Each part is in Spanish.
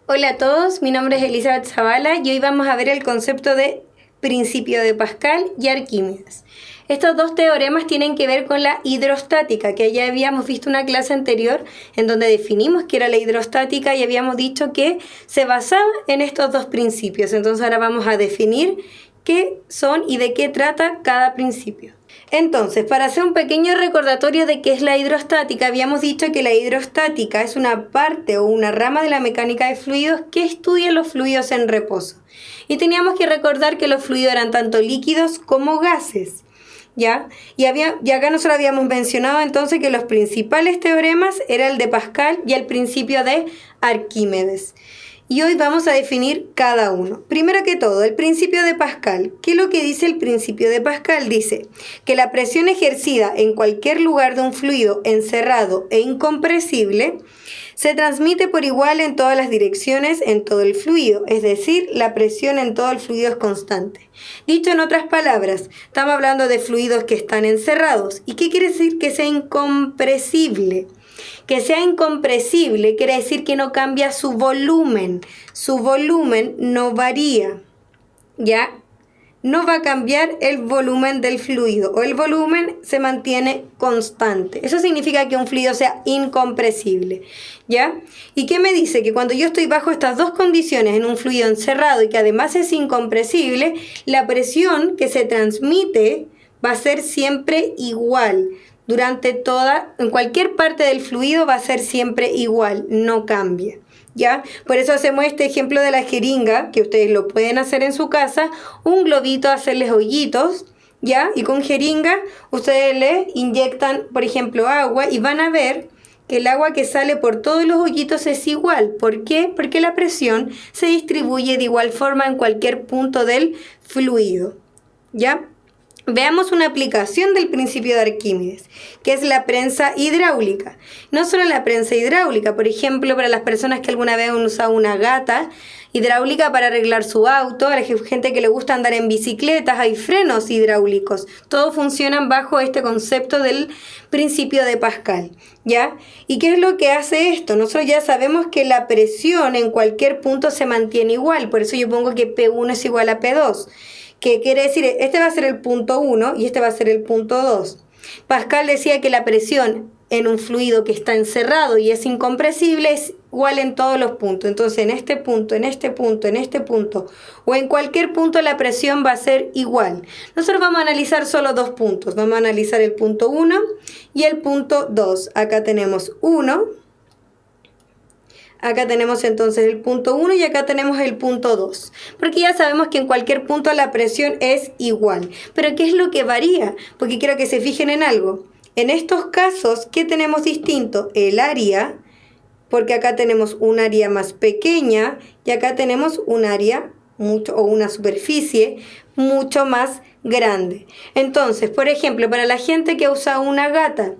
Hola a todos, mi nombre es Elizabeth Zavala y hoy vamos a ver el concepto de principio de Pascal y Arquímedes. Estos dos teoremas tienen que ver con la hidrostática, que ya habíamos visto una clase anterior en donde definimos qué era la hidrostática y habíamos dicho que se basaba en estos dos principios. Entonces ahora vamos a definir qué son y de qué trata cada principio. Entonces, para hacer un pequeño recordatorio de qué es la hidrostática, habíamos dicho que la hidrostática es una parte o una rama de la mecánica de fluidos que estudia los fluidos en reposo. Y teníamos que recordar que los fluidos eran tanto líquidos como gases. ¿Ya? Y acá nosotros habíamos mencionado entonces que los principales teoremas eran el de Pascal y el principio de Arquímedes. Y hoy vamos a definir cada uno. Primero que todo, el principio de Pascal. ¿Qué es lo que dice el principio de Pascal? Dice que la presión ejercida en cualquier lugar de un fluido encerrado e incompresible se transmite por igual en todas las direcciones en todo el fluido, es decir, la presión en todo el fluido es constante. Dicho en otras palabras, estamos hablando de fluidos que están encerrados. ¿Y qué quiere decir que sea incompresible? Que sea incompresible quiere decir que no cambia su volumen no varía, ¿ya? No va a cambiar el volumen del fluido o el volumen se mantiene constante. Eso significa que un fluido sea incompresible, ¿ya? ¿Y qué me dice? Que cuando yo estoy bajo estas dos condiciones en un fluido encerrado y que además es incompresible, la presión que se transmite va a ser siempre igual. En cualquier parte del fluido va a ser siempre igual, no cambia. ¿Ya? Por eso hacemos este ejemplo de la jeringa, que ustedes lo pueden hacer en su casa, un globito, hacerles hoyitos, ¿ya? Y con jeringa ustedes le inyectan, por ejemplo, agua y van a ver que el agua que sale por todos los hoyitos es igual. ¿Por qué? Porque la presión se distribuye de igual forma en cualquier punto del fluido, ¿ya? Veamos una aplicación del principio de Arquímedes, que es la prensa hidráulica. No solo la prensa hidráulica, por ejemplo, para las personas que alguna vez han usado una gata hidráulica para arreglar su auto, a la gente que le gusta andar en bicicletas, hay frenos hidráulicos. Todos funcionan bajo este concepto del principio de Pascal, ¿ya? ¿Y qué es lo que hace esto? Nosotros ya sabemos que la presión en cualquier punto se mantiene igual, por eso yo pongo que P1 es igual a P2. ¿Qué quiere decir? Este va a ser el punto 1 y este va a ser el punto 2. Pascal decía que la presión en un fluido que está encerrado y es incompresible es igual en todos los puntos. Entonces, en este punto, en este punto, en este punto o en cualquier punto la presión va a ser igual. Nosotros vamos a analizar solo dos puntos. Vamos a analizar el punto 1 y el punto 2. Acá tenemos 1. Acá tenemos entonces el punto 1 y acá tenemos el punto 2. Porque ya sabemos que en cualquier punto la presión es igual. Pero ¿qué es lo que varía? Porque quiero que se fijen en algo. En estos casos, ¿qué tenemos distinto? El área, porque acá tenemos un área más pequeña y acá tenemos un área o una superficie mucho más grande. Entonces, por ejemplo, para la gente que usa una gata,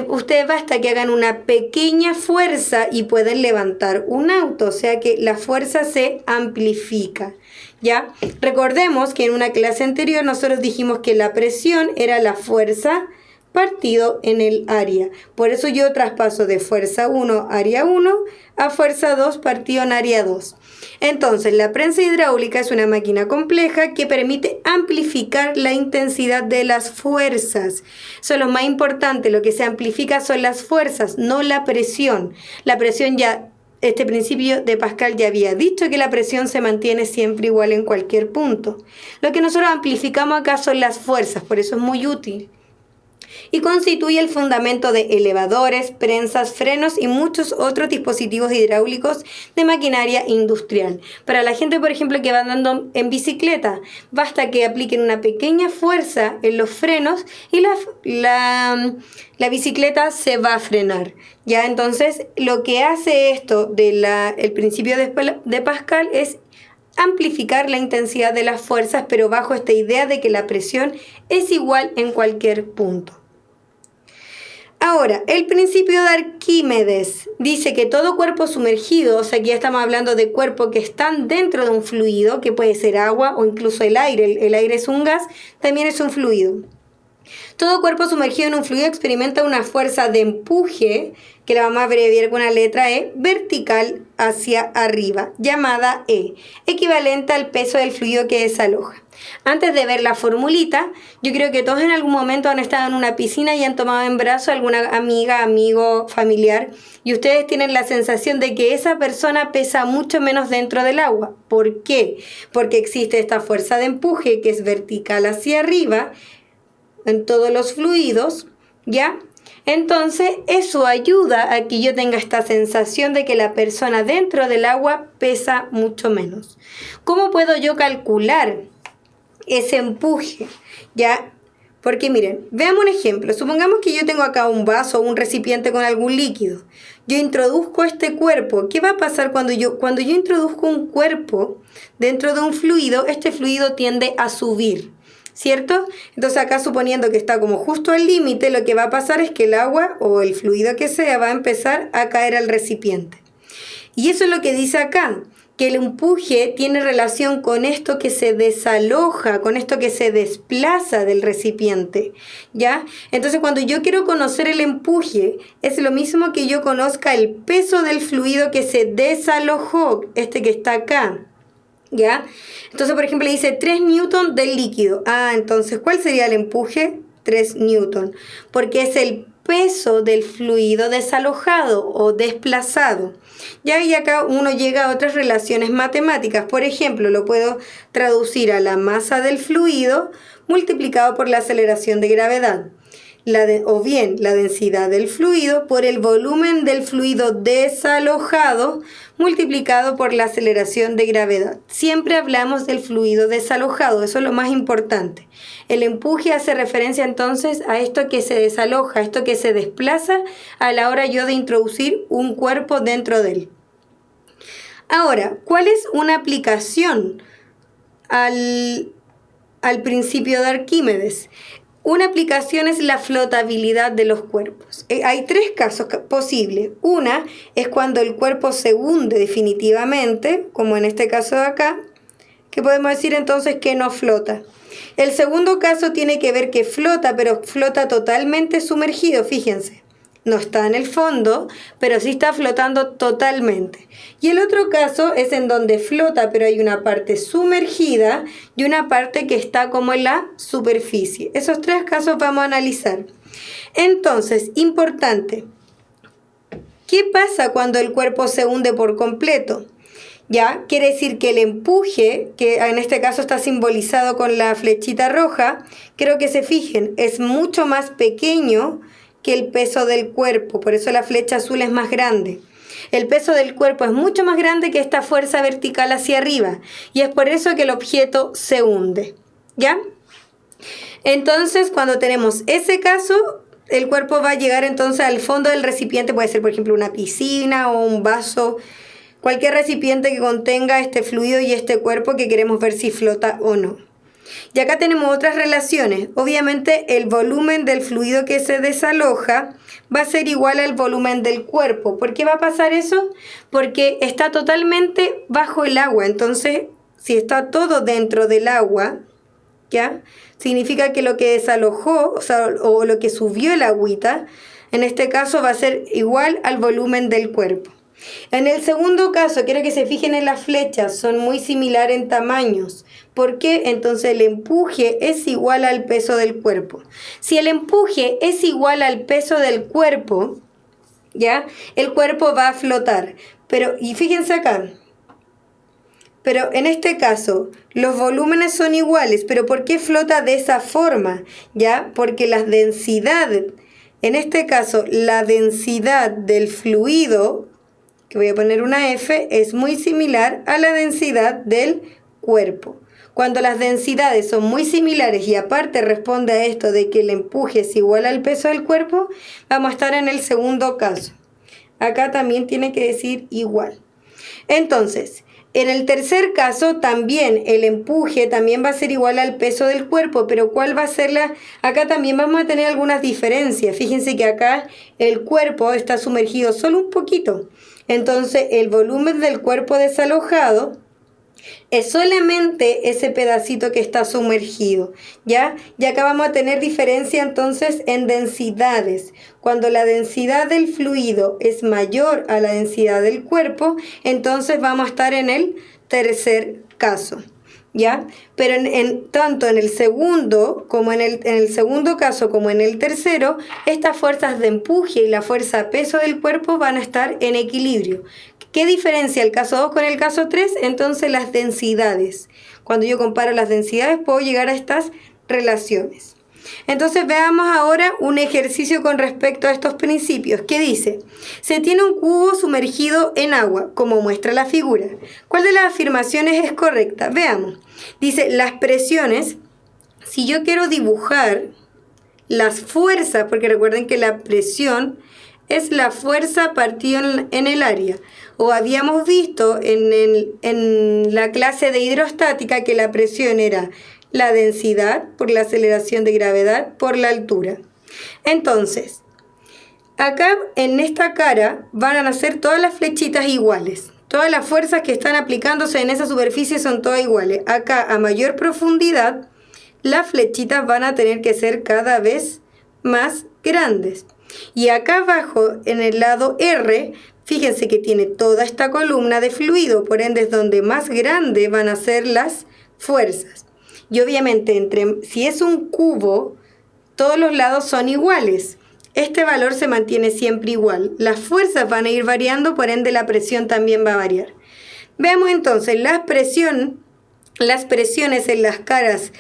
ustedes basta que hagan una pequeña fuerza y pueden levantar un auto, o sea que la fuerza se amplifica, ¿ya? Recordemos que en una clase anterior nosotros dijimos que la presión era la fuerza partido en el área. Por eso yo traspaso de fuerza 1, área 1, a fuerza 2 partido en área 2. Entonces, la prensa hidráulica es una máquina compleja que permite amplificar la intensidad de las fuerzas. Eso es lo más importante, lo que se amplifica son las fuerzas, no la presión. La presión ya, este principio de Pascal ya había dicho que la presión se mantiene siempre igual en cualquier punto. Lo que nosotros amplificamos acá son las fuerzas, por eso es muy útil. Y constituye el fundamento de elevadores, prensas, frenos y muchos otros dispositivos hidráulicos de maquinaria industrial. Para la gente, por ejemplo, que va andando en bicicleta, basta que apliquen una pequeña fuerza en los frenos y la bicicleta se va a frenar. ¿Ya? Entonces, lo que hace esto el principio de Pascal es amplificar la intensidad de las fuerzas, pero bajo esta idea de que la presión es igual en cualquier punto. Ahora, el principio de Arquímedes dice que todo cuerpo sumergido, o sea, aquí ya estamos hablando de cuerpos que están dentro de un fluido, que puede ser agua o incluso el aire es un gas, también es un fluido. Todo cuerpo sumergido en un fluido experimenta una fuerza de empuje, que la vamos a abreviar con la letra E, vertical hacia arriba, llamada E, equivalente al peso del fluido que desaloja. Antes de ver la formulita, yo creo que todos en algún momento han estado en una piscina y han tomado en brazo a alguna amiga, amigo, familiar, y ustedes tienen la sensación de que esa persona pesa mucho menos dentro del agua. ¿Por qué? Porque existe esta fuerza de empuje que es vertical hacia arriba en todos los fluidos, ¿ya? Entonces, eso ayuda a que yo tenga esta sensación de que la persona dentro del agua pesa mucho menos. ¿Cómo puedo yo calcular ese empuje? ¿Ya? Porque miren, veamos un ejemplo. Supongamos que yo tengo acá un vaso o un recipiente con algún líquido. Yo introduzco este cuerpo. ¿Qué va a pasar cuando yo introduzco un cuerpo dentro de un fluido? Este fluido tiende a subir, ¿cierto? Entonces acá, suponiendo que está como justo al límite, lo que va a pasar es que el agua o el fluido que sea va a empezar a caer al recipiente. Y eso es lo que dice acá, que el empuje tiene relación con esto que se desaloja, con esto que se desplaza del recipiente, ¿ya? Entonces, cuando yo quiero conocer el empuje, es lo mismo que yo conozca el peso del fluido que se desalojó, este que está acá, ¿ya? Entonces, por ejemplo, dice 3 newton del líquido. Entonces, ¿cuál sería el empuje? 3 newton, porque es el peso del fluido desalojado o desplazado. Ya, y acá uno llega a otras relaciones matemáticas. Por ejemplo, lo puedo traducir a la masa del fluido multiplicado por la aceleración de gravedad. O bien la densidad del fluido por el volumen del fluido desalojado multiplicado por la aceleración de gravedad. Siempre hablamos del fluido desalojado, eso es lo más importante. El empuje hace referencia entonces a esto que se desaloja, a esto que se desplaza a la hora yo de introducir un cuerpo dentro de él. Ahora, ¿cuál es una aplicación al principio de Arquímedes? Una aplicación es la flotabilidad de los cuerpos. Hay 3 casos posibles. Una es cuando el cuerpo se hunde definitivamente, como en este caso de acá, que podemos decir entonces que no flota. El segundo caso tiene que ver que flota, pero flota totalmente sumergido, fíjense. No está en el fondo, pero sí está flotando totalmente. Y el otro caso es en donde flota, pero hay una parte sumergida y una parte que está como en la superficie. Esos 3 casos vamos a analizar. Entonces, importante, ¿qué pasa cuando el cuerpo se hunde por completo? ¿Ya? Quiere decir que el empuje, que en este caso está simbolizado con la flechita roja, creo que se fijen, es mucho más pequeño que el peso del cuerpo, por eso la flecha azul es más grande. El peso del cuerpo es mucho más grande que esta fuerza vertical hacia arriba, y es por eso que el objeto se hunde, ¿ya? Entonces, cuando tenemos ese caso, el cuerpo va a llegar entonces al fondo del recipiente, puede ser por ejemplo una piscina o un vaso, cualquier recipiente que contenga este fluido y este cuerpo que queremos ver si flota o no. Y acá tenemos otras relaciones. Obviamente el volumen del fluido que se desaloja va a ser igual al volumen del cuerpo. ¿Por qué va a pasar eso? Porque está totalmente bajo el agua. Entonces, si está todo dentro del agua, ¿ya? Significa que lo que desalojó, o lo que subió el agüita, en este caso va a ser igual al volumen del cuerpo. En el segundo caso, quiero que se fijen en las flechas, son muy similares en tamaños. ¿Por qué? Entonces el empuje es igual al peso del cuerpo. Si el empuje es igual al peso del cuerpo, ¿ya? El cuerpo va a flotar. Y fíjense acá. Pero en este caso, los volúmenes son iguales. ¿Pero por qué flota de esa forma? ¿Ya? Porque la densidad, en este caso, la densidad del fluido, que voy a poner una F, es muy similar a la densidad del cuerpo. Cuando las densidades son muy similares y aparte responde a esto de que el empuje es igual al peso del cuerpo, vamos a estar en el segundo caso. Acá también tiene que decir igual. Entonces, en el tercer caso también el empuje también va a ser igual al peso del cuerpo, pero ¿cuál va a ser la? Acá también vamos a tener algunas diferencias. Fíjense que acá el cuerpo está sumergido solo un poquito. Entonces el volumen del cuerpo desalojado Es solamente ese pedacito que está sumergido, ¿ya? Y acá vamos a tener diferencia entonces en densidades. Cuando la densidad del fluido es mayor a la densidad del cuerpo, entonces vamos a estar en el tercer caso, ¿ya? Pero tanto en el segundo como en el segundo caso como en el tercero, estas fuerzas de empuje y la fuerza peso del cuerpo van a estar en equilibrio. ¿Qué diferencia el caso 2 con el caso 3? Entonces las densidades. Cuando yo comparo las densidades puedo llegar a estas relaciones. Entonces veamos ahora un ejercicio con respecto a estos principios. ¿Qué dice? Se tiene un cubo sumergido en agua, como muestra la figura. ¿Cuál de las afirmaciones es correcta? Veamos. Dice, las presiones, si yo quiero dibujar las fuerzas, porque recuerden que la presión es la fuerza partida en el área. O habíamos visto en la clase de hidrostática que la presión era la densidad por la aceleración de gravedad por la altura. Entonces, acá en esta cara van a ser todas las flechitas iguales. Todas las fuerzas que están aplicándose en esa superficie son todas iguales. Acá a mayor profundidad, las flechitas van a tener que ser cada vez más grandes. Y acá abajo, en el lado R, fíjense que tiene toda esta columna de fluido, por ende es donde más grande van a ser las fuerzas. Y obviamente, si es un cubo, todos los lados son iguales. Este valor se mantiene siempre igual. Las fuerzas van a ir variando, por ende la presión también va a variar. Veamos entonces, las presiones en las caras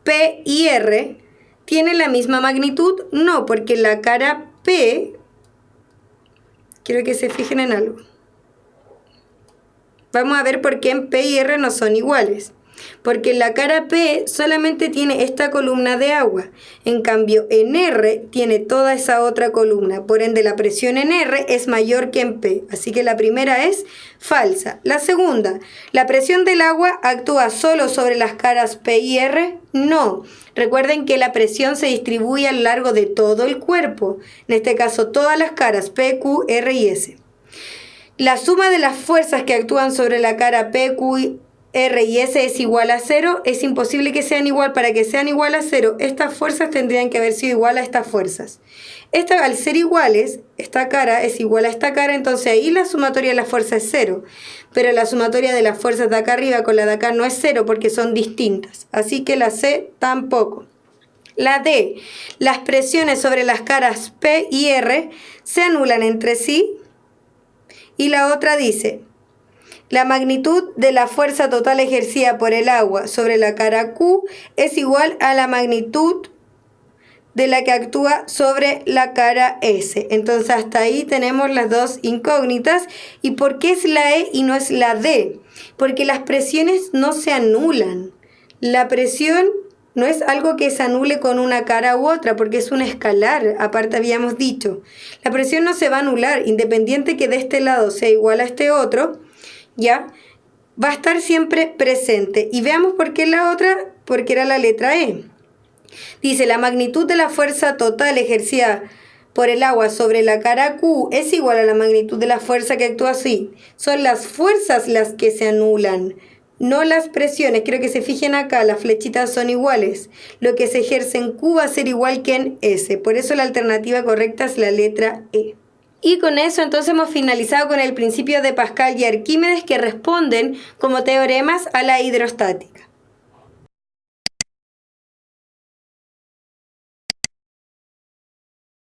P y R tienen la misma magnitud. No, porque la cara P, quiero que se fijen en algo. Vamos a ver por qué en P y R no son iguales. Porque la cara P solamente tiene esta columna de agua. En cambio, en R tiene toda esa otra columna. Por ende, la presión en R es mayor que en P. Así que la primera es falsa. La segunda, ¿la presión del agua actúa solo sobre las caras P y R? No. Recuerden que la presión se distribuye a lo largo de todo el cuerpo. En este caso, todas las caras P, Q, R y S. La suma de las fuerzas que actúan sobre la cara P, Q, R y S es igual a 0, es imposible que sean igual. Para que sean igual a 0, estas fuerzas tendrían que haber sido igual a estas fuerzas. Al ser iguales, esta cara es igual a esta cara, entonces ahí la sumatoria de las fuerzas es 0. Pero la sumatoria de las fuerzas de acá arriba con la de acá no es 0 porque son distintas. Así que la C tampoco. La D, las presiones sobre las caras P y R se anulan entre sí. Y la otra dice, la magnitud de la fuerza total ejercida por el agua sobre la cara Q es igual a la magnitud de la que actúa sobre la cara S. Entonces hasta ahí tenemos las dos incógnitas. ¿Y por qué es la E y no es la D? Porque las presiones no se anulan. La presión no es algo que se anule con una cara u otra, porque es un escalar, aparte habíamos dicho. La presión no se va a anular, independiente que de este lado sea igual a este otro, ¿ya? Va a estar siempre presente. Y veamos por qué la otra, porque era la letra E. Dice, la magnitud de la fuerza total ejercida por el agua sobre la cara Q es igual a la magnitud de la fuerza que actúa así. Son las fuerzas las que se anulan, no las presiones. Quiero que se fijen acá, las flechitas son iguales. Lo que se ejerce en Q va a ser igual que en S. Por eso la alternativa correcta es la letra E. Y con eso entonces hemos finalizado con el principio de Pascal y Arquímedes, que responden como teoremas a la hidrostática.